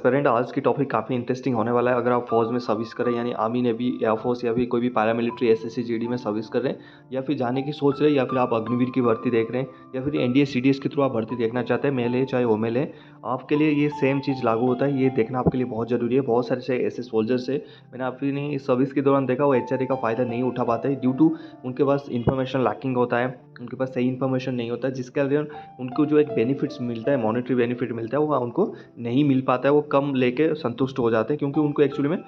Friend, आज की topic काफ़ी इंटरेस्टिंग होने वाला है। अगर आप फौज में सर्विस करें यानी आर्मी, नेवी, एयरफोर्स या फिर कोई भी पैरामिलिट्री एसएससी जीडी में सर्विस कर रहे हैं या फिर जाने की सोच रहे हैं या फिर आप अग्निवीर की भर्ती देख रहे हैं या फिर एनडीए सीडीएस के थ्रू आप भर्ती देखना चाहते हैं, मेल है चाहे वोमेल है, आपके लिए ये सेम चीज़ लागू होता है। ये देखना आपके लिए बहुत ज़रूरी है। बहुत सारे से ऐसे सोल्जर्स है, मैंने अपनी इस सर्विस के दौरान देखा, वो एचआरए का फ़ायदा नहीं उठा पाते ड्यू टू उनके पास इन्फॉर्मेशन लैकिंग होता है, उनके पास सही इन्फॉर्मेशन नहीं होता है, जिसके कारण उनको जो एक बेनिफिट्स मिलता है, मॉनेटरी बेनिफिट मिलता है, वो उनको नहीं मिल पाता है। वो कम लेके संतुष्ट हो जाते हैं क्योंकि उनको एक्चुअली में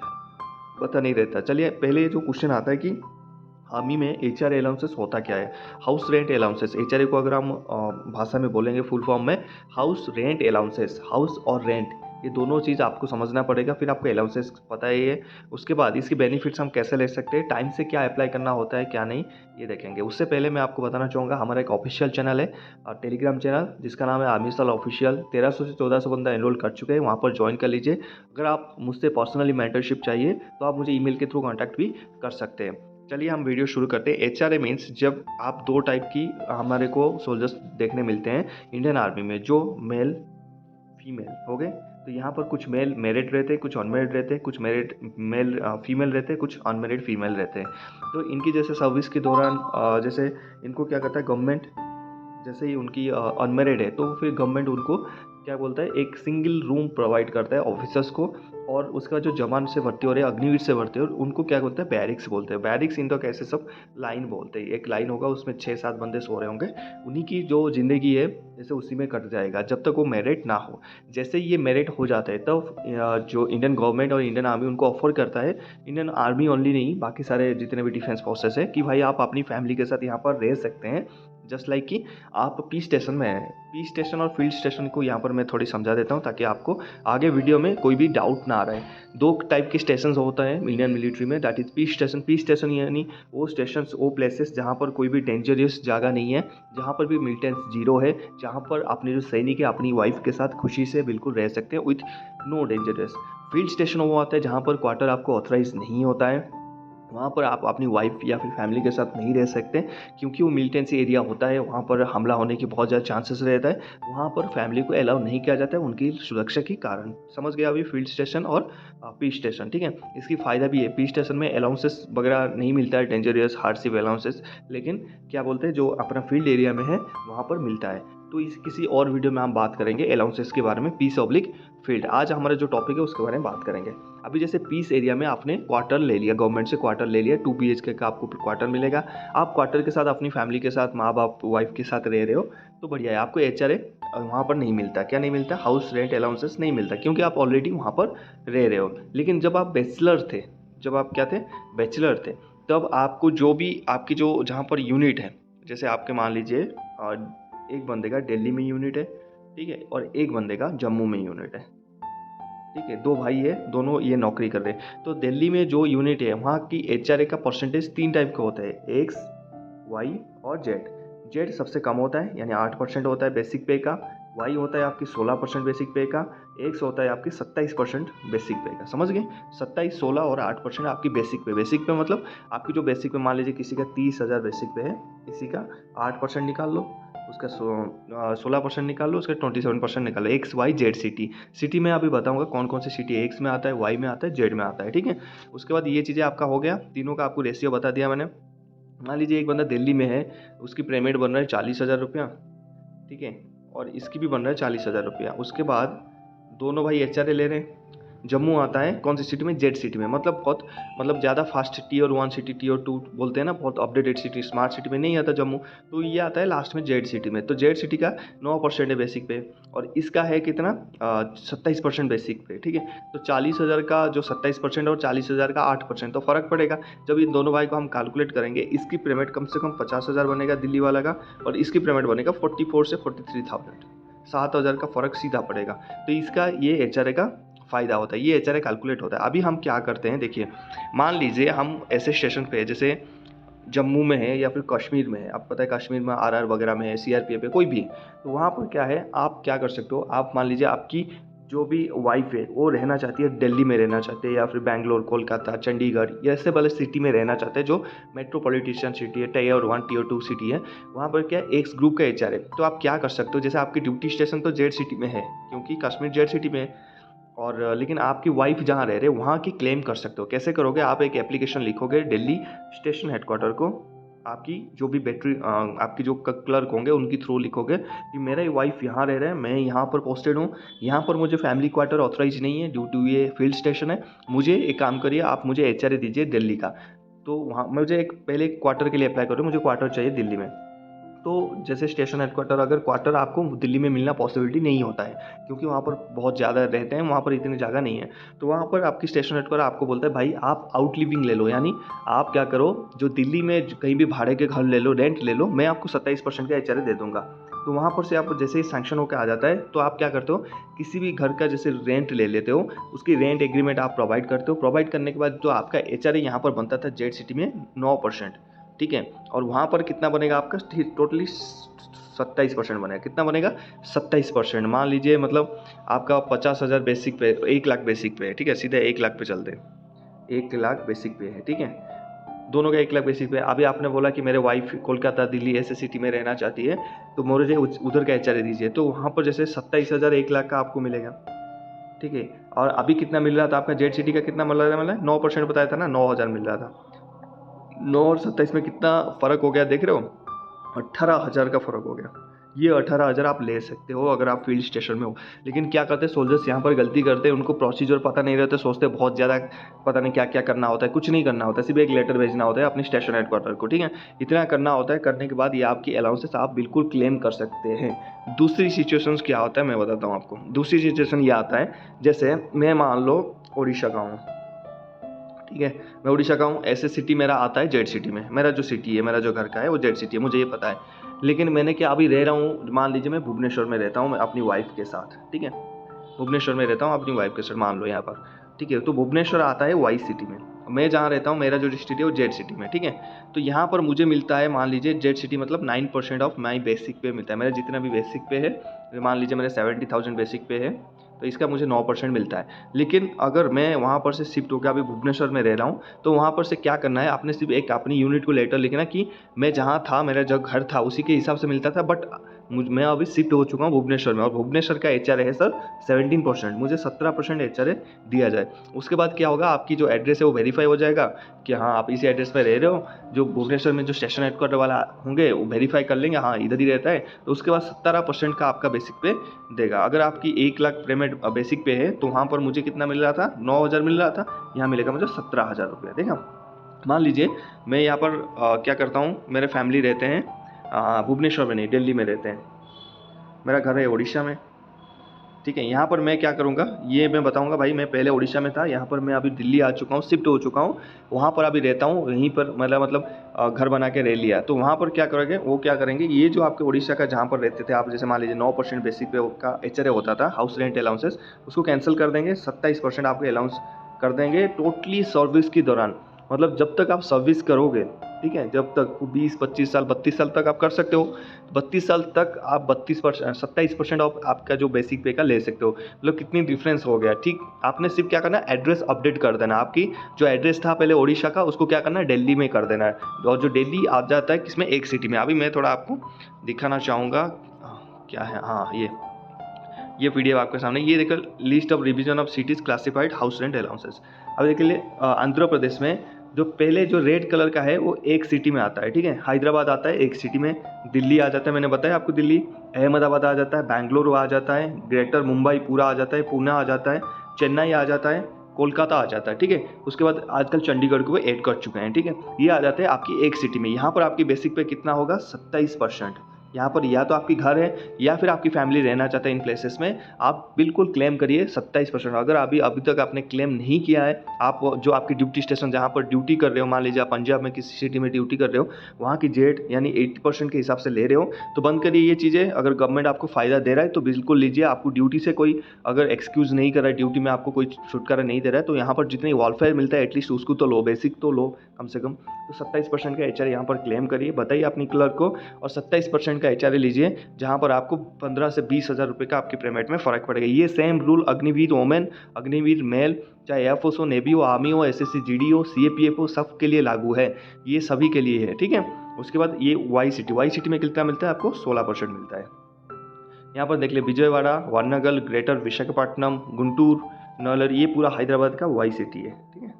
पता नहीं रहता। चलिए, पहले जो क्वेश्चन आता है कि आर्मी में एचआर अलाउंसेस होता क्या है। हाउस रेंट अलाउंसेस, एचआरए को अगर हम भाषा में बोलेंगे फुल फॉर्म में, हाउस रेंट अलाउंसेस। हाउस और रेंट ये दोनों चीज़ आपको समझना पड़ेगा, फिर आपको अलाउंसेस पता है ये। उसके बाद इसकी बेनिफिट्स हम कैसे ले सकते हैं, टाइम से क्या अप्लाई करना होता है क्या नहीं, ये देखेंगे। उससे पहले मैं आपको बताना चाहूँगा, हमारा एक ऑफिशियल चैनल है, टेलीग्राम चैनल, जिसका नाम है आर्मी साल ऑफिशियल। 1300 से 1400 बंदा एनरोल कर चुके हैं, वहाँ पर ज्वाइन कर लीजिए। अगर आप मुझसे पर्सनली मेंटरशिप चाहिए तो आप मुझे ईमेल के थ्रू कॉन्टैक्ट भी कर सकते हैं। चलिए हम वीडियो शुरू करते हैं। एचआरए मीन्स जब आप दो टाइप की हमारे को सोल्जर्स देखने मिलते हैं इंडियन आर्मी में, जो मेल फीमेल हो गए। तो यहाँ पर कुछ मेल मेरिड रहते हैं, कुछ अनमेरिड रहते हैं, कुछ मेरिड मेल फीमेल रहते हैं, कुछ अनमेरिड फीमेल रहते हैं। तो इनकी जैसे सर्विस के दौरान जैसे इनको क्या करता है गवर्नमेंट, जैसे ही उनकी अनमेरिड है तो फिर गवर्नमेंट उनको क्या बोलता है, एक सिंगल रूम प्रोवाइड करता है ऑफिसर्स को। और उसका जो जवान से भर्ती हो रहे हैं, अग्निवीर से भर्ती हो रहे हैं, उनको क्या बोलते हैं, बैरिक्स बोलते हैं। बैरिक्स इन तो कैसे सब लाइन बोलते हैं, एक लाइन होगा उसमें 6-7 बंदे सो रहे होंगे, उन्हीं की जो ज़िंदगी है जैसे उसी में कट जाएगा जब तक वो मेरिट ना हो। जैसे ये मेरिट हो जाता है तब तो जो इंडियन गवर्नमेंट और इंडियन आर्मी उनको ऑफर करता है, इंडियन आर्मी ओनली नहीं, बाकी सारे जितने भी डिफेंस फोर्सेस है, कि भाई आप अपनी फैमिली के साथ यहाँ पर रह सकते हैं। जस्ट लाइक कि आप पी स्टेशन में हैं। पी स्टेशन और फील्ड स्टेशन को यहाँ पर मैं थोड़ी समझा देता हूँ ताकि आपको आगे वीडियो में कोई भी डाउट ना आ रहा है। दो टाइप के स्टेशन होता है इंडियन मिलिट्री में, that is P station. P station यानी वो स्टेशन, वो प्लेसेस जहाँ पर कोई भी डेंजरियस जगह नहीं है, जहाँ पर भी मिलिटेंस जीरो है, जहाँ पर अपने जो सैनिक है अपनी वाइफ के साथ खुशी से बिल्कुल रह सकते हैं with no dangerous. Field station वो आता है जहाँ पर क्वार्टर आपको ऑथराइज नहीं होता है, वहाँ पर आप अपनी वाइफ या फिर फैमिली के साथ नहीं रह सकते क्योंकि वो मिलिटेंसी एरिया होता है, वहाँ पर हमला होने की बहुत ज़्यादा चांसेस रहता है। वहाँ पर फैमिली को अलाउ नहीं किया जाता है उनकी सुरक्षा के कारण। समझ गया अभी फील्ड स्टेशन और पी स्टेशन, ठीक है। इसकी फ़ायदा भी है, पी स्टेशन में अलाउंसेस वगैरह नहीं मिलता है, डेंजरियस हार्डशिप अलाउंसेस, लेकिन क्या बोलते हैं जो अपना फील्ड एरिया में है वहाँ पर मिलता है। तो इस किसी और वीडियो में हम बात करेंगे अलाउंसेस के बारे में, पीस ऑब्लिक फील्ड। आज हमारा जो टॉपिक है उसके बारे में बात करेंगे। अभी जैसे पीस एरिया में आपने क्वार्टर ले लिया, गवर्नमेंट से क्वार्टर ले लिया, 2 BHK का आपको क्वार्टर मिलेगा। आप क्वार्टर के साथ अपनी फैमिली के साथ, माँ बाप वाइफ के साथ रह रहे हो तो बढ़िया है। आपको एचआरए वहाँ पर नहीं मिलता। क्या नहीं मिलता, हाउस रेंट अलाउंसेस नहीं मिलता क्योंकि आप ऑलरेडी वहाँ पर रह रहे हो। लेकिन जब आप बैचलर थे, जब आप क्या थे, बैचलर थे, तब आपको जो भी आपकी जो जहाँ पर यूनिट है, जैसे आपके मान लीजिए एक बंदे का दिल्ली में यूनिट है, ठीक है, और एक बंदे का जम्मू में यूनिट है, ठीक है। दो भाई है, दोनों ये नौकरी कर रहे हैं। तो दिल्ली में जो यूनिट है वहाँ की एचआरए का परसेंटेज 3 टाइप का होता है, एक्स, वाई और जेड। जेड सबसे कम होता है यानी 8% होता है बेसिक पे का, वाई होता है आपकी 16% बेसिक पे का, एक्स होता है आपकी 27% बेसिक पे का। समझ गए, 27, 16 और 8% आपकी बेसिक पे। बेसिक पे मतलब आपकी जो बेसिक पे, मान लीजिए किसी का 30,000 बेसिक पे है, किसी का 8% निकाल लो, उसका 16% निकाल लो, उसका 27% निकाल लो। X Y Z city. City में अभी बताऊंगा कौन कौन सी सिटी एक्स में आता है, वाई में आता है, जेड में आता है, ठीक है। उसके बाद ये चीज़ें आपका हो गया, तीनों का आपको रेशियो बता दिया मैंने। मान लीजिए एक बंदा दिल्ली में है, उसकी पेमेंट बन रहा है 40,000 रुपया, ठीक है, और इसकी भी बन रहा है 40,000 रुपया। उसके बाद दोनों भाई एचआरए ले रहे हैं। जम्मू आता है कौन सी सिटी में, जेड सिटी में, मतलब बहुत मतलब ज़्यादा फास्ट टीयर 1 सिटी, टीयर 2 बोलते हैं ना, बहुत अपडेटेड सिटी, स्मार्ट सिटी में नहीं आता जम्मू। तो ये आता है लास्ट में जेड सिटी में। तो जेड सिटी का 9% है बेसिक पे, और इसका है कितना, 27% बेसिक पे, ठीक है। तो 40,000 का जो 27% और 40,000 का 8%, तो फ़र्क पड़ेगा। जब इन दोनों भाई को हम कैलकुलेट करेंगे, इसकी पेमेंट कम से कम 50,000 बनेगा दिल्ली वाला का, और इसकी पेमेंट बनेगा 44 से 43,000, 7,000 का फ़र्क सीधा पड़ेगा। तो इसका ये एचआरए का फ़ायदा होता है, ये एचआरए कैलकुलेट होता है। अभी हम क्या करते हैं, देखिए, मान लीजिए हम ऐसे स्टेशन पे है जैसे जम्मू में है या फिर कश्मीर में है, आप पता है कश्मीर में आरआर वगैरह में है, सीआरपीएफ है, कोई भी, तो वहाँ पर क्या है, आप क्या कर सकते हो, आप मान लीजिए आपकी जो भी वाइफ है वो रहना चाहती है दिल्ली में रहना चाहते हैं, या फिर बैंगलोर, कोलकाता, चंडीगढ़, या ऐसे वाले सिटी में रहना चाहते हैं जो मेट्रोपॉलिटिशियन सिटी है, टीयर 1 टीयर 2 सिटी है, वहाँ पर क्या एक्स ग्रुप का एचआर है। तो आप क्या कर सकते हो, जैसे आपकी ड्यूटी स्टेशन तो जेड सिटी में है क्योंकि कश्मीर जेड सिटी में है, और लेकिन आपकी वाइफ जहाँ रह रहे हैं वहाँ की क्लेम कर सकते हो। कैसे करोगे? आप एक एप्लीकेशन लिखोगे दिल्ली स्टेशन हेडक्वार्टर को, आपकी जो भी आपकी जो क्लर्क होंगे उनके थ्रू लिखोगे कि मेरा वाइफ यहाँ रह रहे हैं, मैं यहाँ पर पोस्टेड हूँ, यहाँ पर मुझे फैमिली क्वार्टर ऑथराइज नहीं है ड्यू टू ये फील्ड स्टेशन है, मुझे एक काम करिए, आप मुझे एचआरए दीजिए दिल्ली का। तो वहाँ मुझे एक पहले क्वार्टर के लिए अप्लाई करो, मुझे क्वार्टर चाहिए दिल्ली में। तो जैसे स्टेशन हेडक्वार्टर, अगर क्वार्टर आपको दिल्ली में मिलना पॉसिबिलिटी नहीं होता है क्योंकि वहाँ पर बहुत ज़्यादा रहते हैं, वहाँ पर इतनी जगह नहीं है, तो वहाँ पर आपकी स्टेशन हेडक्वार्टर आपको बोलता है भाई आप आउट लिविंग ले लो, यानी आप क्या करो, जो दिल्ली में कहीं भी भाड़े के घर ले लो, रेंट ले लो, मैं आपको 27% का एचआरए दे दूंगा। तो वहाँ पर से आप जैसे ही सैंक्शन होकर आ जाता है तो आप क्या करते हो, किसी भी घर का जैसे रेंट ले लेते हो, उसकी रेंट एग्रीमेंट आप प्रोवाइड करते हो। प्रोवाइड करने के बाद जो आपका एचआरए यहाँ पर बनता था जेड सिटी में 9%, ठीक है, और वहाँ पर कितना बनेगा आपका, टोटली 27% बनेगा। कितना बनेगा? 27%। मान लीजिए मतलब आपका 50,000 बेसिक पे, 1 लाख बेसिक पे है, ठीक है, सीधे 1 लाख पे चलते हैं, 1 लाख बेसिक पे है, ठीक है, दोनों का 1 लाख बेसिक पे। अभी आपने बोला कि मेरे वाइफ कोलकाता दिल्ली ऐसे सिटी में रहना चाहती है, तो मुझे उधर का एचआरए दीजिए, तो वहाँ पर जैसे 27,000 1 लाख का आपको मिलेगा, ठीक है। और अभी कितना मिल रहा था आपका जेड सिटी का, कितना मिल रहा था, मतलब 9% बताया था ना, 9,000 मिल रहा था। 9 और 27 में कितना फ़र्क हो गया देख रहे हो? 18,000 का फ़र्क हो गया। ये 18,000 आप ले सकते हो अगर आप फील्ड स्टेशन में हो। लेकिन क्या करते हैं सोल्जर्स यहाँ पर गलती करते हैं, उनको प्रोसीजर पता नहीं रहता, सोचते बहुत ज़्यादा पता नहीं क्या क्या करना होता है। कुछ नहीं करना होता है, सिर्फ एक लेटर भेजना होता है अपनी स्टेशन हेडक्वार्टर को, ठीक है, इतना करना होता है। करने के बाद ये आपकी अलाउंसेस आप बिल्कुल क्लेम कर सकते हैं। दूसरी सिचुएशंस क्या होता है मैं बताता हूँ आपको। दूसरी सिचुएशन ये आता है, जैसे मैं मान लो उड़ीसा का हूँ, ठीक है, मैं उड़ीसा का हूँ, ऐसे सिटी मेरा आता है जेड सिटी में, मेरा जो सिटी है, मेरा जो घर का है वो जेड सिटी है, मुझे ये पता है। लेकिन मैंने क्या अभी रह रहा हूँ, मान लीजिए मैं भुवनेश्वर में रहता हूँ, मैं अपनी वाइफ के साथ, ठीक है, भुवनेश्वर में रहता हूँ अपनी वाइफ के साथ, मान लो यहाँ पर, ठीक है, तो भुवनेश्वर आता है वाई सिटी में, मैं जहाँ रहता हूँ मेरा जो डिस्ट्रिक्ट है वो जेड सिटी में, ठीक है। तो यहाँ पर मुझे मिलता है, मान लीजिए जेड सिटी मतलब 9% ऑफ माई बेसिक पे मिलता है, मेरा जितना भी बेसिक पे है, मान लीजिए मेरे 70,000 बेसिक पे है, तो इसका मुझे 9% मिलता है। लेकिन अगर मैं वहाँ पर से शिफ्ट होकर अभी भुवनेश्वर में रह रहा हूँ, तो वहाँ पर से क्या करना है, आपने सिर्फ एक अपनी यूनिट को लेटर लिखना कि मैं जहाँ था, मेरा जो घर था उसी के हिसाब से मिलता था, बट मैं अभी शिफ्ट हो चुका हूँ भुवनेश्वर में, और भुवनेश्वर का एचआरए है सर 17%, मुझे 17% एचआरए दिया जाए। उसके बाद क्या होगा, आपकी जो एड्रेस है वो वेरीफाई हो जाएगा कि हाँ आप इसी एड्रेस पर रह रहे हो। जो भुवनेश्वर में जो स्टेशन हेडक्वार्टर वाला होंगे वो वेरीफाई कर लेंगे, हाँ इधर ही रहता है, तो उसके बाद 17% का आपका बेसिक पे देगा। अगर आपकी 1 लाख पेमेंट बेसिक पे है, तो वहाँ पर मुझे कितना मिल रहा था, 9,000 मिल रहा था, यहाँ मिलेगा मुझे 17,000 रुपया, देखा। मान लीजिए मैं यहाँ पर क्या करता हूँ, मेरे फैमिली रहते हैं भुवनेश्वर में नहीं, दिल्ली में रहते हैं, मेरा घर है उड़ीसा में, ठीक है। यहाँ पर मैं क्या करूँगा ये मैं बताऊँगा। भाई मैं पहले उड़ीसा में था, यहाँ पर मैं अभी दिल्ली आ चुका हूँ, शिफ्ट हो चुका हूँ, वहाँ पर अभी रहता हूँ, यहीं पर मतलब घर बना के रह लिया। तो वहाँ पर क्या करेंगे, वो क्या करेंगे, ये जो आपके उड़ीसा का जहाँ पर रहते थे आप, जैसे मान लीजिए 9% बेसिक पे का एचआरए होता था, हाउस रेंट अलाउंसेस, उसको कैंसिल कर देंगे, 27% आपके अलाउंस कर देंगे टोटली सर्विस के दौरान। मतलब जब तक आप सर्विस करोगे, ठीक है, जब तक 20-25 साल 32 साल तक आप कर सकते हो, 32 साल तक आप 27% ऑफ आपका जो बेसिक पे का ले सकते हो। मतलब कितनी डिफरेंस हो गया, ठीक। आपने सिर्फ क्या करना है, एड्रेस अपडेट कर देना, आपकी जो एड्रेस था पहले उड़ीसा का उसको क्या करना है, दिल्ली में कर देना है, और जो दिल्ली आ जाता है किसमें, एक सिटी में। अभी मैं थोड़ा आपको दिखाना चाहूँगा क्या है, हाँ ये पीडीएफ आपके सामने, ये देखो list of revision of cities classified house rent allowances. अब देखिए आंध्र प्रदेश में जो पहले जो रेड कलर का है वो एक सिटी में आता है, ठीक है, हैदराबाद आता है एक सिटी में, दिल्ली आ जाता है, मैंने बताया आपको दिल्ली, अहमदाबाद आ जाता है, बेंगलुरु आ जाता है, ग्रेटर मुंबई पूरा आ जाता है, पुणे आ जाता है, चेन्नई आ जाता है, कोलकाता आ जाता है, ठीक है। उसके बाद आजकल चंडीगढ़ को ऐड कर चुके हैं, ठीक है। ये आ जाते हैं आपकी एक सिटी में। यहाँ पर आपकी बेसिक पे कितना होगा, 27%। यहाँ पर या तो आपकी घर है या फिर आपकी फैमिली रहना चाहता है इन प्लेसेस में, आप बिल्कुल क्लेम करिए 27%। अगर अभी तक आपने क्लेम नहीं किया है, आप जो आपकी ड्यूटी स्टेशन जहाँ पर ड्यूटी कर रहे हो, मान लीजिए आप पंजाब में किसी सिटी में ड्यूटी कर रहे हो, वहाँ की जेड यानी 80% के हिसाब से ले रहे हो, तो बंद करिए ये चीज़ें। अगर गवर्नमेंट आपको फ़ायदा दे रहा है तो बिल्कुल लीजिए। आपको ड्यूटी से कोई अगर एक्सक्यूज़ नहीं कर रहा है, ड्यूटी में आपको कोई छुटकारा नहीं दे रहा है, तो यहाँ पर जितने वेलफेयर मिलता है एटलीस्ट उसको तो लो, बेसिक तो लो कम से कम। तो 27% का एचआरए यहाँ पर क्लेम करिए, बताइए अपनी क्लर्क को, और 27% का एचआरए लीजिए, जहाँ पर आपको 15 से 20 हज़ार रुपये का आपकी पेमेंट में फ़र्क पड़ेगा। ये same rule Agniveer women, Agniveer male, चाहे एयरफोर्स हो, नेवी हो, आर्मी हो, एसएससी जीडी हो, सीएपीएफ हो, सब के लिए लागू है, ये सभी के लिए है, ठीक है। उसके बाद ये वाई सिटी में कितना मिलता है आपको, 16% मिलता है। यहाँ पर देख ले, विजयवाड़ा, वारनगल, ग्रेटर विशाखापट्टनम, गुंटूर, नलर, ये पूरा हैदराबाद का वाई सिटी है, ठीक है।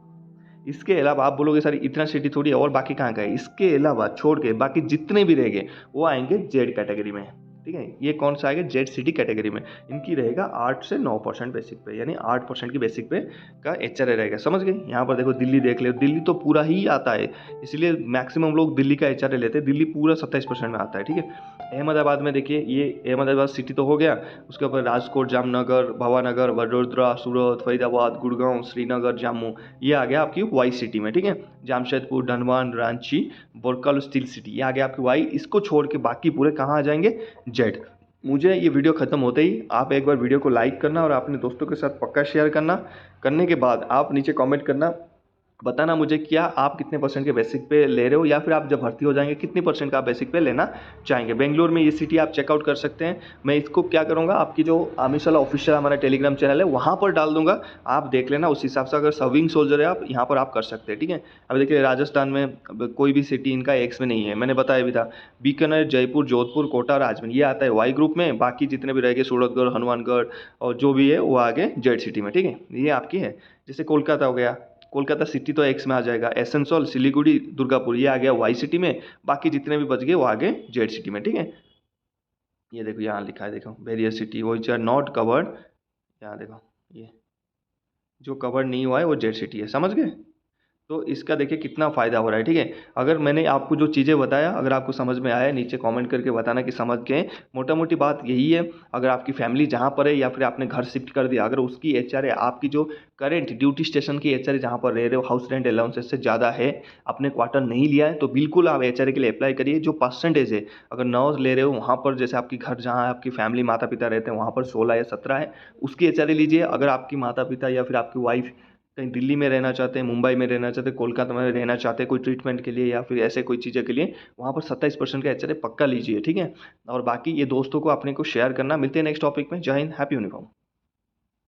इसके अलावा आप बोलोगे सर इतना सिटी थोड़ी है और बाकी कहाँ का है, इसके अलावा छोड़ के बाकी जितने भी रहेंगे वो आएंगे जेड कैटेगरी में, ठीक है। ये कौन सा आएगा, जेड सिटी कैटेगरी में। इनकी रहेगा 8 से 9% बेसिक पे, यानी 8% की बेसिक पे का एचआरए रहेगा, समझ गए। यहाँ पर देखो दिल्ली देख ले, दिल्ली तो पूरा ही आता है, इसलिए मैक्सिमम लोग दिल्ली का एचआरए लेते हैं। दिल्ली पूरा 27% में आता है, ठीक है। अहमदाबाद में देखिए, ये अहमदाबाद सिटी तो हो गया, उसके ऊपर राजकोट, जामनगर, भावनगर, वडोदरा, सूरत, फरीदाबाद, गुड़गांव, श्रीनगर, जम्मू, ये आ गया आपकी वाई सिटी में, ठीक है। जामशेदपुर, धनबाद, रांची, बोरकल स्टील सिटी, ये आ गया आपकी वाई। इसको छोड़ के बाकी पूरे कहाँ आ जाएंगे, जेड। मुझे ये वीडियो ख़त्म होते ही आप एक बार वीडियो को लाइक करना और अपने दोस्तों के साथ पक्का शेयर करना। करने के बाद आप नीचे कमेंट करना, बताना मुझे क्या आप कितने परसेंट के बेसिक पे ले रहे हो, या फिर आप जब भर्ती हो जाएंगे कितने परसेंट का आप बेसिक पे लेना चाहेंगे। बेंगलोर में ये सिटी आप चेकआउट कर सकते हैं। मैं इसको क्या करूँगा, आपकी जो आमिशाला ऑफिशियल हमारा टेलीग्राम चैनल है वहाँ पर डाल दूंगा, आप देख लेना। उस हिसाब से अगर सर्विंग सोल्जर है आप यहाँ पर आप कर सकते हैं, ठीक है। अब देखिए राजस्थान में कोई भी सिटी इनका एक्स में नहीं है, मैंने बताया भी था। बीकानेर, जयपुर, जोधपुर, कोटा, राजमहल, ये आता है वाई ग्रुप में। बाकी जितने भी रहेंगे सूरतगढ़, हनुमानगढ़ और जो भी है वो आगे जेड सिटी में, ठीक है। ये आपकी है। जैसे कोलकाता हो गया, कोलकाता सिटी तो एक्स में आ जाएगा। एसेंसोल, सिलीगुड़ी, दुर्गापुर, ये आ गया वाई सिटी में। बाकी जितने भी बच गए वो आगे जेड सिटी में, ठीक है। ये देखो यहाँ लिखा है, देखो various city which are not covered, यहाँ देखो ये जो कवर नहीं हुआ है वो जेड सिटी है, समझ गए। तो इसका देखिए कितना फ़ायदा हो रहा है, ठीक है। अगर मैंने आपको जो चीज़ें बताया अगर आपको समझ में आया, नीचे कमेंट करके बताना कि समझ गए। मोटा मोटी बात यही है, अगर आपकी फैमिली जहाँ पर है या फिर आपने घर शिफ्ट कर दिया, अगर उसकी एचआरए आपकी जो करेंट ड्यूटी स्टेशन की एचआरए जहाँ पर रह रहे हो हाउस रेंट अलाउंसेस से ज़्यादा है, आपने क्वार्टर नहीं लिया है, तो बिल्कुल आप एचआरए के लिए अप्लाई करिए। जो परसेंटेज है अगर 9 ले रहे हो वहाँ पर, जैसे आपकी घर जहाँ आपकी फैमिली माता पिता रहते हैं वहाँ पर 16 या 17 है, उसकी एचआरए लीजिए। अगर आपकी माता पिता या फिर आपकी वाइफ कहीं दिल्ली में रहना चाहते हैं, मुंबई में रहना चाहते हैं, कोलकाता में रहना चाहते हैं कोई ट्रीटमेंट के लिए या फिर ऐसे कोई चीज़ें के लिए, वहाँ पर 27% का एचआरए पक्का लीजिए, ठीक है। और बाकी ये दोस्तों को अपने को शेयर करना। मिलते हैं नेक्स्ट टॉपिक में। जय हिंद, हैप्पी यूनिफॉर्म।